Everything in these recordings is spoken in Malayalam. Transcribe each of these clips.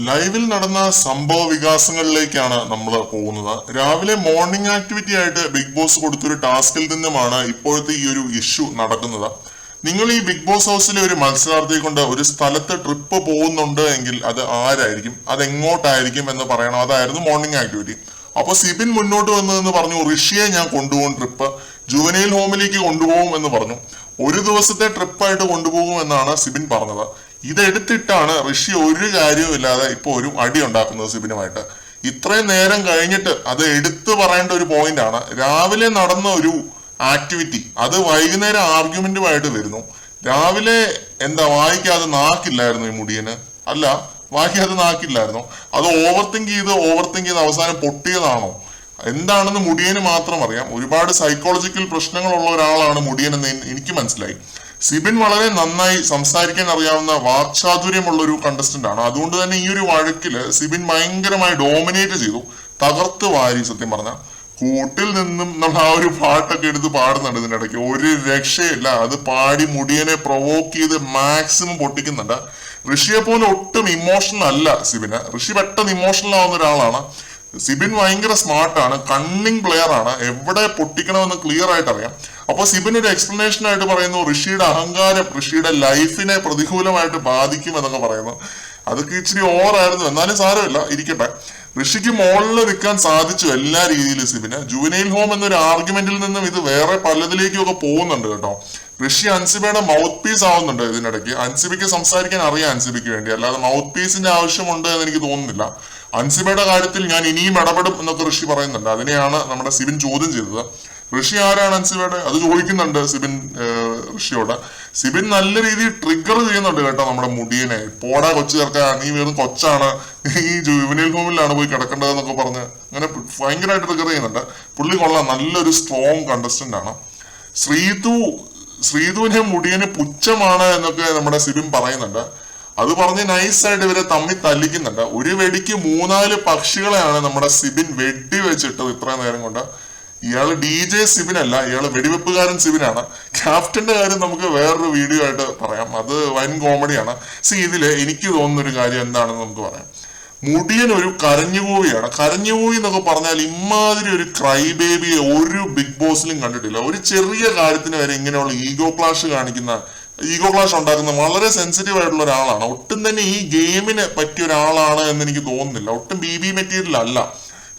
ലൈവിൽ നടന്ന സംഭവ വികാസങ്ങളിലേക്കാണ് നമ്മൾ പോകുന്നത്. രാവിലെ മോർണിംഗ് ആക്ടിവിറ്റി ആയിട്ട് ബിഗ് ബോസ് കൊടുത്തൊരു ടാസ്കിൽ നിന്നുമാണ് ഇപ്പോഴത്തെ ഈ ഒരു ഇഷ്യൂ നടക്കുന്നത്. നിങ്ങൾ ഈ ബിഗ് ബോസ് ഹൗസിലെ ഒരു മത്സരാർത്ഥിയെ കൊണ്ട് ഒരു സ്ഥലത്ത് ട്രിപ്പ് പോകുന്നുണ്ട് എങ്കിൽ അത് ആരായിരിക്കും, അത് എങ്ങോട്ടായിരിക്കും എന്ന് പറയണം. അതായിരുന്നു മോർണിംഗ് ആക്ടിവിറ്റി. അപ്പൊ സിബിൻ മുന്നോട്ട് വന്നതെന്ന് പറഞ്ഞു, ഋഷിയെ ഞാൻ കൊണ്ടുപോകും, ട്രിപ്പ് ജുവനൈൽ ഹോമിലേക്ക് കൊണ്ടുപോകും എന്ന് പറഞ്ഞു. ഒരു ദിവസത്തെ ട്രിപ്പായിട്ട് കൊണ്ടുപോകും എന്നാണ് സിബിൻ പറഞ്ഞത്. ഇതെടുത്തിട്ടാണ് ഋഷി ഒരു കാര്യവും ഇല്ലാതെ ഇപ്പൊ ഒരു അടി ഉണ്ടാക്കുന്നത് സിബിനുമായിട്ട്. ഇത്രയും നേരം കഴിഞ്ഞിട്ട് അത് എടുത്തു പറയേണ്ട ഒരു പോയിന്റ് ആണ്. രാവിലെ നടന്ന ഒരു ആക്ടിവിറ്റി അത് വൈകുന്നേരം ആർഗ്യുമെന്റുമായിട്ട് വരുന്നു. രാവിലെ എന്താ വായിക്കാതെ നാക്കില്ലായിരുന്നു ഈ മുടിയന്? അല്ല, വായിക്കാതെ നാക്കില്ലായിരുന്നു. അത് ഓവർ തിങ്ക് ചെയ്ത് അവസാനം പൊട്ടിയതാണോ എന്താണെന്ന് മുടിയന് മാത്രം അറിയാം. ഒരുപാട് സൈക്കോളജിക്കൽ പ്രശ്നങ്ങളുള്ള ഒരാളാണ് മുടിയൻ എന്ന് എനിക്ക് മനസ്സിലായി. സിബിൻ വളരെ നന്നായി സംസാരിക്കാൻ അറിയാവുന്ന വാക്ചാതുര്യമുള്ള ഒരു കണ്ടസ്റ്റന്റ് ആണ്. അതുകൊണ്ട് തന്നെ ഈ ഒരു വഴക്കില് സിബിൻ ഭയങ്കരമായി ഡോമിനേറ്റ് ചെയ്തു, തകർത്ത് വാരി. സത്യം പറഞ്ഞ കൂട്ടിൽ നിന്നും നമ്മൾ ആ ഒരു പാട്ടൊക്കെ എടുത്ത് പാടുന്നുണ്ട് ഇതിനിടയ്ക്ക്, ഒരു രക്ഷയില്ല. അത് പാടി മുടിയനെ പ്രൊവോക്ക് ചെയ്ത് മാക്സിമം പൊട്ടിക്കുന്നുണ്ട്. ഋഷിയെ പോലെ ഒട്ടും ഇമോഷണൽ അല്ല സിബിന്. ഋഷി പെട്ടെന്ന് ഇമോഷണൽ ആവുന്ന ഒരാളാണ്. സിബിൻ ഭയങ്കര സ്മാർട്ടാണ്, കണ്ണിങ് പ്ലെയർ ആണ്, എവിടെ പൊട്ടിക്കണമെന്ന് ക്ലിയർ ആയിട്ട് അറിയാം. അപ്പൊ സിബിൻ ഒരു എക്സ്പ്ലനേഷൻ ആയിട്ട് പറയുന്നു, ഋഷിയുടെ അഹങ്കാരം ഋഷിയുടെ ലൈഫിനെ പ്രതികൂലമായിട്ട് ബാധിക്കും എന്നൊക്കെ പറയുന്നു. അതൊക്കെ ഇച്ചിരി ഓവറായിരുന്നു, എന്നാലും സാരമില്ല, ഇരിക്കട്ടെ. ഋഷിക്ക് മുകളിൽ നിൽക്കാൻ സാധിച്ചു എല്ലാ രീതിയിലും സിബിന്. ജുവനൈൽ ഹോം എന്നൊരു ആർഗ്യുമെന്റിൽ നിന്നും ഇത് വേറെ പലതിലേക്കും ഒക്കെ പോകുന്നുണ്ട് കേട്ടോ. ഋഷി അൻസിബയുടെ മൗത്ത് പീസ് ആവുന്നുണ്ട് ഇതിനിടയ്ക്ക്. അൻസിബയ്ക്ക് സംസാരിക്കാൻ അറിയാം അൻസിബയ്ക്ക് വേണ്ടി, അല്ലാതെ മൗത്ത് പീസിന്റെ ആവശ്യമുണ്ട് എന്ന് എനിക്ക് തോന്നുന്നില്ല. അൻസിബയുടെ കാര്യത്തിൽ ഞാൻ ഇനിയും ഇടപെടും എന്നൊക്കെ ഋഷി പറയുന്നുണ്ട്. അതിനെയാണ് നമ്മുടെ സിബിൻ ചോദ്യം ചെയ്തത്. ഋഷി ആരാണ് അൻസിബയുടെ, അത് ചോദിക്കുന്നുണ്ട് സിബിൻ ഋഷിയോട്. സിബിൻ നല്ല രീതിയിൽ ട്രിഗർ ചെയ്യുന്നുണ്ട് കേട്ടോ നമ്മുടെ മുടിയനെ. പോടാ കൊച്ചു ചേർക്കാൻ, നീ വെറും കൊച്ചാണ്, ഈ ജുവനൈൽ ഹോമിലാണ് പോയി കിടക്കേണ്ടതെന്നൊക്കെ പറഞ്ഞ് അങ്ങനെ ഭയങ്കരമായിട്ട് ട്രിഗർ ചെയ്യുന്നുണ്ട്. പുള്ളി കൊള്ളാം, നല്ലൊരു സ്ട്രോങ് കണ്ടസ്റ്റന്റ് ആണ്. ശ്രീധുവിനെ മുടിയന് പുച്ഛമാണ് എന്നൊക്കെ നമ്മുടെ സിബിൻ പറയുന്നുണ്ട്. അത് പറഞ്ഞ് നൈസായിട്ട് ഇവരെ തമ്മിൽ തല്ലിക്കുന്നുണ്ട്. ഒരു വെടിക്ക് 3-4 പക്ഷികളെയാണ് നമ്മുടെ സിബിൻ വെടി വെച്ചിട്ടത് ഇത്രയും നേരം കൊണ്ട്. ഇയാള് DJ സിബിൻ അല്ല, ഇയാള് വെടിവെപ്പുകാരൻ സിബിനാണ്. ക്യാപ്റ്റന്റെ കാര്യം നമുക്ക് വേറൊരു വീഡിയോ ആയിട്ട് പറയാം, അത് വൻ കോമഡിയാണ്. ഇതില് എനിക്ക് തോന്നുന്ന ഒരു കാര്യം എന്താണെന്ന് നമുക്ക് പറയാം. മുടിയൻ ഒരു കരഞ്ഞുകൂവിയാണ്. കരഞ്ഞുകൂവി എന്നൊക്കെ പറഞ്ഞാൽ ഇമാതിരി ഒരു ക്രൈ ബേബിയെ ഒരു ബിഗ് ബോസിലും കണ്ടിട്ടില്ല. ഒരു ചെറിയ കാര്യത്തിന് വരെ ഇങ്ങനെയുള്ള ഈഗോ ക്ലാഷ് ഉണ്ടാക്കുന്ന വളരെ സെൻസിറ്റീവ് ആയിട്ടുള്ള ഒരാളാണ്. ഒട്ടും തന്നെ ഈ ഗെയിമിന് പറ്റിയ ഒരാളാണ് എന്ന് എനിക്ക് തോന്നുന്നില്ല. ഒട്ടും BB മെറ്റീരിയൽ അല്ല.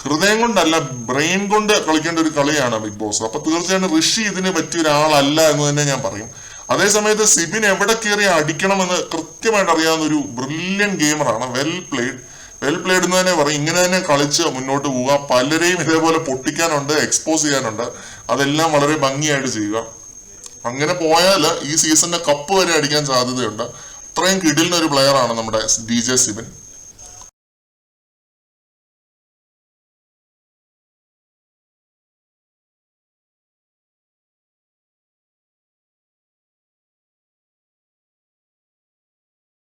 ഹൃദയം കൊണ്ടല്ല, ബ്രെയിൻ കൊണ്ട് കളിക്കേണ്ട ഒരു കളിയാണ് ബിഗ് ബോസ്. അപ്പൊ തീർച്ചയായും ഋഷി ഇതിന് പറ്റിയ ഒരാളല്ല എന്ന് തന്നെ ഞാൻ പറയും. അതേസമയത്ത് സിബിൻ എവിടെ കയറി അടിക്കണമെന്ന് കൃത്യമായിട്ട് അറിയാവുന്ന ഒരു ബ്രില്യൻ ഗെയിമറാണ്. വെൽ പ്ലേഡ് എന്ന് തന്നെ പറയും. ഇങ്ങനെ തന്നെ കളിച്ച് മുന്നോട്ട് പോവുക. പലരെയും ഇതേപോലെ പൊട്ടിക്കാനുണ്ട്, എക്സ്പോസ് ചെയ്യാനുണ്ട്. അതെല്ലാം വളരെ ഭംഗിയായിട്ട് ചെയ്യുക. അങ്ങനെ പോയാൽ ഈ സീസണിന്റെ കപ്പ് വരെ അടിക്കാൻ സാധ്യതയുണ്ട്. അത്രയും കിടിലിനൊരു പ്ലെയർ ആണ് നമ്മുടെ DJ സിബിൻ.